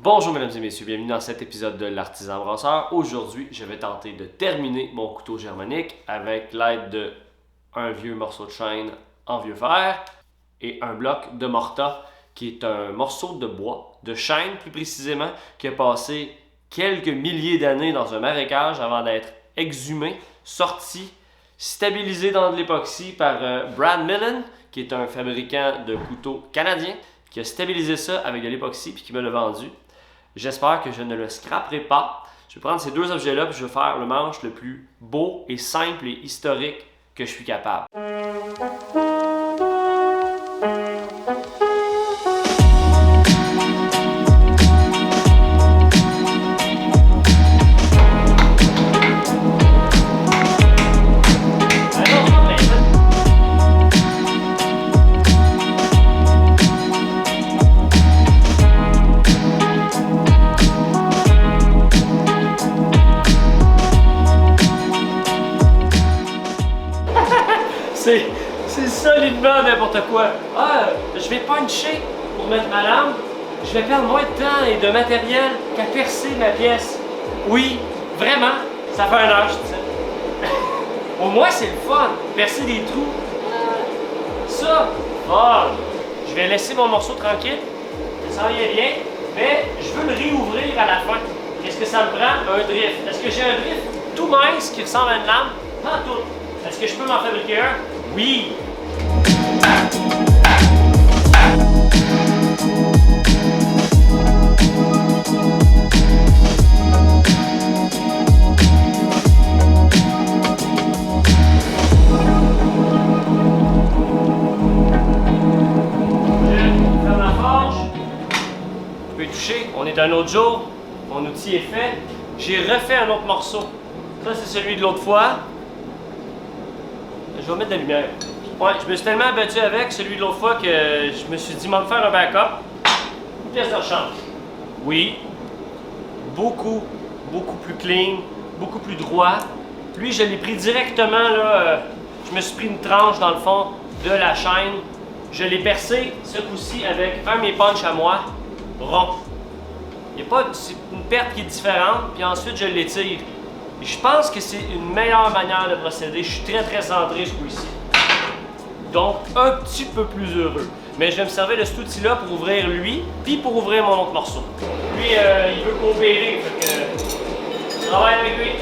Bonjour mesdames et messieurs, bienvenue dans cet épisode de l'Artisan Brasseur. Aujourd'hui, je vais tenter de terminer mon couteau germanique avec l'aide d'un vieux morceau de chêne en vieux fer et un bloc de morta qui est un morceau de bois, de chêne plus précisément, qui a passé quelques milliers d'années dans un marécage avant d'être exhumé, sorti, stabilisé dans de l'époxy par Brad Millen, qui est un fabricant de couteaux canadien, qui a stabilisé ça avec de l'époxy puis qui me l'a vendu. J'espère que je ne le scraperai pas. Je vais prendre ces deux objets-là et je vais faire le manche le plus beau et simple et historique que je suis capable. C'est solidement n'importe quoi. Ah, je vais puncher pour mettre ma lame. Je vais perdre moins de temps et de matériel qu'à percer ma pièce. Oui, vraiment, ça fait un heure, je dis ça. Au moins, c'est le fun. Percer des trous. Ça, fun. Je vais laisser mon morceau tranquille. Ça s'en vient bien. Mais je veux le réouvrir à la fin. Qu'est-ce que ça me prend? Un drift. Est-ce que j'ai un drift tout mince qui ressemble à une lame? Pas tout. Est-ce que je peux m'en fabriquer un? Oui! Je ferme la forge. Je peux y toucher. On est un autre jour. Mon outil est fait. J'ai refait un autre morceau. Ça, c'est celui de l'autre fois. Je vais mettre de la lumière. Ouais, je me suis tellement abattu avec celui de l'autre fois que je me suis dit, m'en faire un backup. Une pièce de rechange. Oui. Beaucoup plus clean, beaucoup plus droit. Lui, je l'ai pris directement, là. Je me suis pris une tranche dans le fond de la chaîne. Je l'ai percé, ce coup-ci, avec un de mes punches à moi, rond. C'est une perte qui est différente, puis ensuite, je l'étire. Je pense que c'est une meilleure manière de procéder. Je suis très centré ce coup-ci. Donc, un petit peu plus heureux. Mais je vais me servir de cet outil-là pour ouvrir lui, puis pour ouvrir mon autre morceau. Lui, il veut coopérer, fait que je travaille avec lui.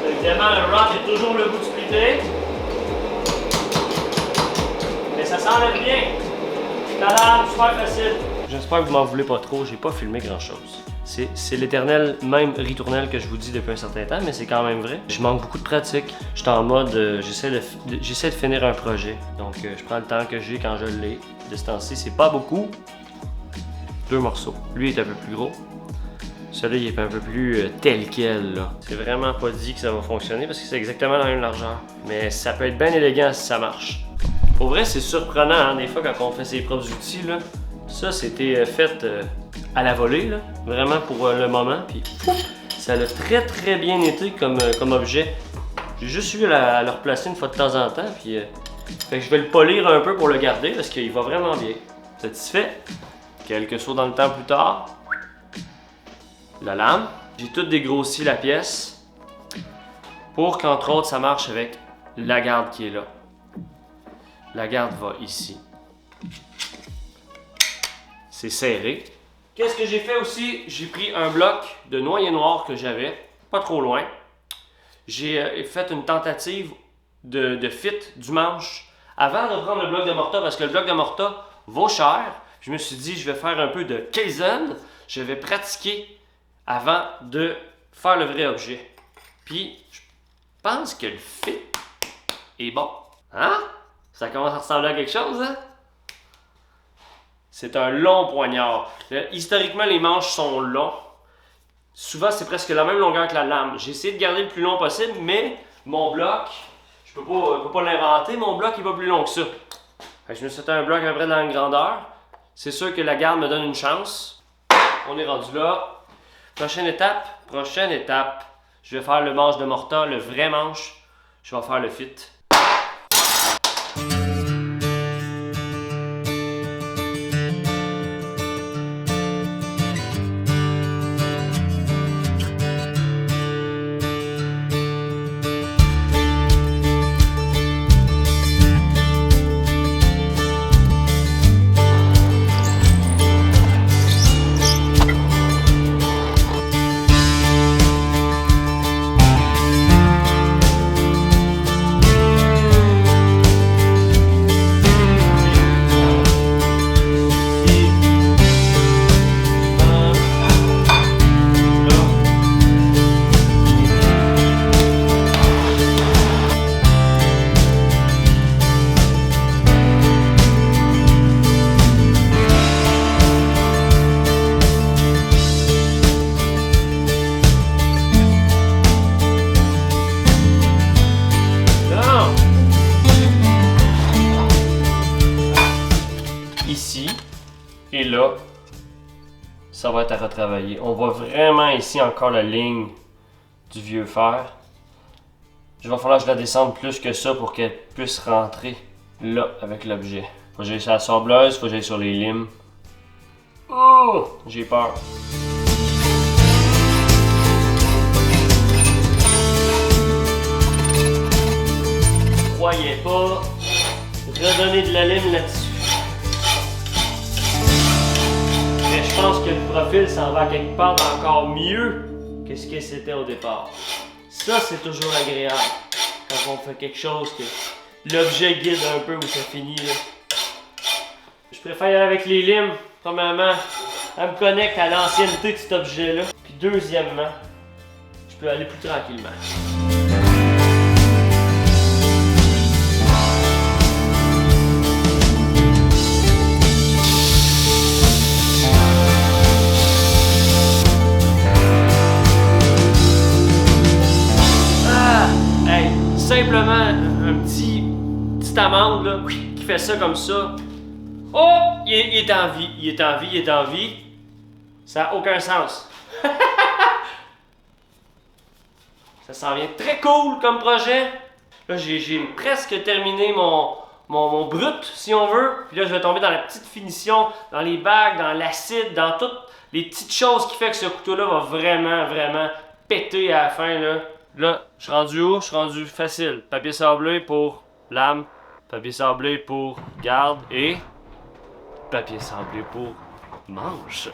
Évidemment, le rod est toujours le bout de splitter. Mais ça s'enlève bien. Tadam, super facile. J'espère que vous m'en voulez pas trop, j'ai pas filmé grand chose. C'est l'éternel même ritournelle que je vous dis depuis un certain temps, mais c'est quand même vrai. Je manque beaucoup de pratique. Je suis en mode, j'essaie de finir un projet. Donc je prends le temps que j'ai quand je l'ai. De ce temps-ci, c'est pas beaucoup. 2 morceaux. Lui est un peu plus gros. Celui-là, il est un peu plus tel quel, là. C'est vraiment pas dit que ça va fonctionner parce que c'est exactement la même largeur. Mais ça peut être bien élégant si ça marche. Pour vrai, c'est surprenant, hein, des fois, quand on fait ses propres outils, là. Ça, c'était fait à la volée, là, vraiment pour le moment. Puis ça a très bien été comme objet. J'ai juste eu à le replacer une fois de temps en temps. Puis fait que je vais le polir un peu pour le garder parce qu'il va vraiment bien. Satisfait. Quelques sauts dans le temps plus tard. La lame. J'ai tout dégrossi la pièce pour qu'entre autres ça marche avec la garde qui est là. La garde va ici. C'est serré. Qu'est-ce que j'ai fait aussi? J'ai pris un bloc de noyer noir que j'avais, pas trop loin. J'ai fait une tentative de fit du manche avant de prendre le bloc de morta parce que le bloc de morta vaut cher. Je me suis dit, je vais faire un peu de Kaizen. Je vais pratiquer avant de faire le vrai objet. Puis, je pense que le fit est bon. Hein? Ça commence à ressembler à quelque chose, hein? C'est un long poignard. Historiquement, les manches sont longs. Souvent, c'est presque la même longueur que la lame. J'ai essayé de garder le plus long possible, mais mon bloc, je peux pas l'inventer, mon bloc il va plus long que ça. Fait que je me suis fait un bloc à peu près dans la même grandeur. C'est sûr que la garde me donne une chance. On est rendu là. Prochaine étape. Je vais faire le manche de morta, le vrai manche. Je vais faire le fit. ici et là, ça va être à retravailler. On voit vraiment ici encore la ligne du vieux fer. Il va falloir que je la descende plus que ça pour qu'elle puisse rentrer là avec l'objet. Faut que j'aille sur la sableuse, faut que j'aille sur les limes. Oh, j'ai peur. Croyez pas, redonner de la lime là-dessus. Mais je pense que le profil s'en va quelque part d'encore mieux que ce que c'était au départ. Ça, c'est toujours agréable quand on fait quelque chose que l'objet guide un peu où ça finit. Là. Je préfère y aller avec les limes. Premièrement, elle me connecte à l'ancienneté de cet objet-là. Puis deuxièmement, je peux aller plus tranquillement. Simplement un petite amande là, qui fait ça comme ça. Oh! Il est en vie, il est en vie, il est en vie. Ça n'a aucun sens. Ça s'en vient très cool comme projet. Là, j'ai presque terminé mon brut, si on veut. Puis là, je vais tomber dans la petite finition, dans les bagues, dans l'acide, dans toutes les petites choses qui fait que ce couteau-là va vraiment péter à la fin, là. Là, je suis rendu où? Je suis rendu facile. Papier sablé pour lame, papier sablé pour garde et papier sablé pour manche.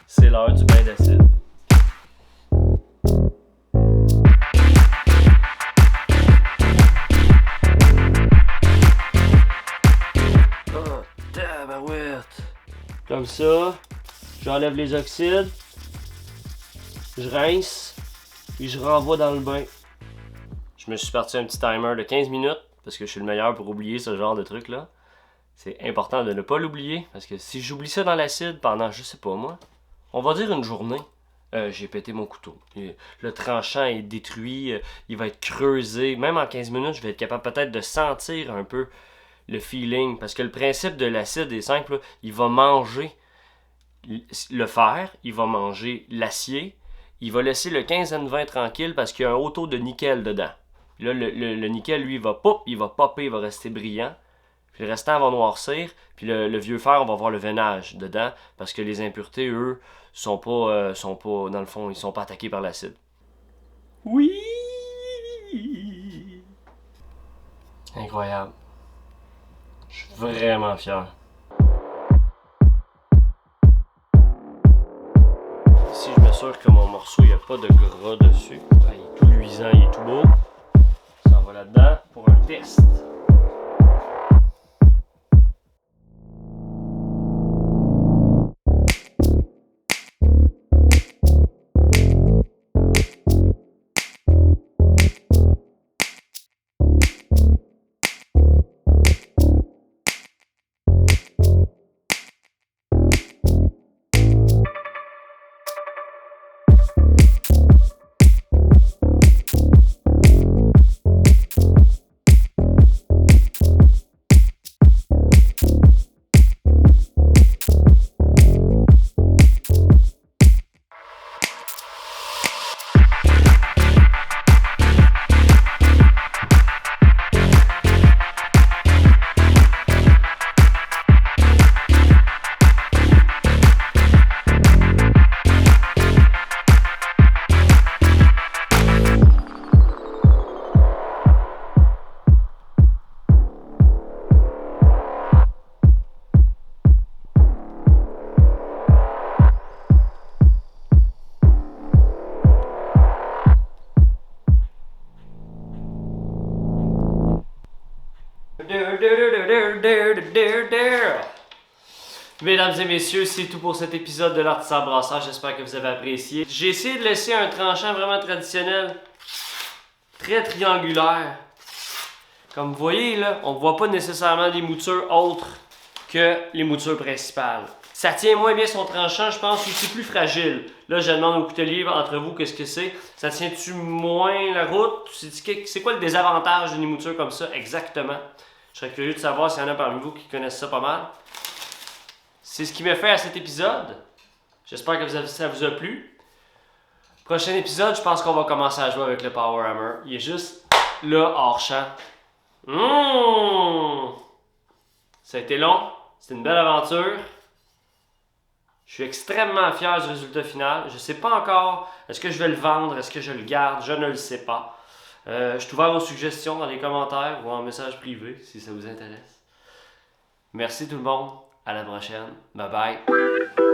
C'est l'heure du bain d'acide. Oh, tabarouette! Comme ça, j'enlève les oxydes, je rince, puis je renvoie dans le bain. Je me suis parti un petit timer de 15 minutes, parce que je suis le meilleur pour oublier ce genre de truc-là. C'est important de ne pas l'oublier, parce que si j'oublie ça dans l'acide pendant, je sais pas moi, on va dire une journée, j'ai pété mon couteau. Le tranchant est détruit, il va être creusé. Même en 15 minutes, je vais être capable peut-être de sentir un peu le feeling. Parce que le principe de l'acide est simple, là, il va manger le fer, il va manger l'acier, il va laisser le 15N20 tranquille parce qu'il y a un haut taux de nickel dedans. Puis là, le nickel, lui, il va popper, il va rester brillant. Puis le restant va noircir, puis le vieux fer, on va voir le veinage dedans, parce que les impuretés, eux, sont pas, dans le fond, ils sont pas attaqués par l'acide. Oui! Incroyable. Je suis vraiment fier. Ici, je m'assure que mon morceau, il n'y a pas de gras dessus. Ah, il est tout luisant, il est tout beau. Ça va là-dedans pour un test. Mesdames et messieurs, c'est tout pour cet épisode de l'Artisan Brasseur. J'espère que vous avez apprécié. J'ai essayé de laisser un tranchant vraiment traditionnel, très triangulaire, Comme vous voyez, là, on ne voit pas nécessairement des moutures autres que les moutures principales. Ça tient moins bien son tranchant, je pense, ou c'est plus fragile. Là, je demande au coutelier entre vous qu'est-ce que c'est. Ça tient-tu moins la route? C'est quoi le désavantage d'une mouture comme ça exactement? Je serais curieux de savoir s'il y en a parmi vous qui connaissent ça pas mal. C'est ce qui m'a fait à cet épisode. J'espère que ça vous a plu. Prochain épisode, je pense qu'on va commencer à jouer avec le Power Hammer. Il est juste là, hors champ. Ça a été long. C'était une belle aventure. Je suis extrêmement fier du résultat final. Je ne sais pas encore, est-ce que je vais le vendre, est-ce que je le garde, je ne le sais pas. Je suis ouvert aux suggestions dans les commentaires ou en message privé si ça vous intéresse. Merci tout le monde. À la prochaine. Bye bye.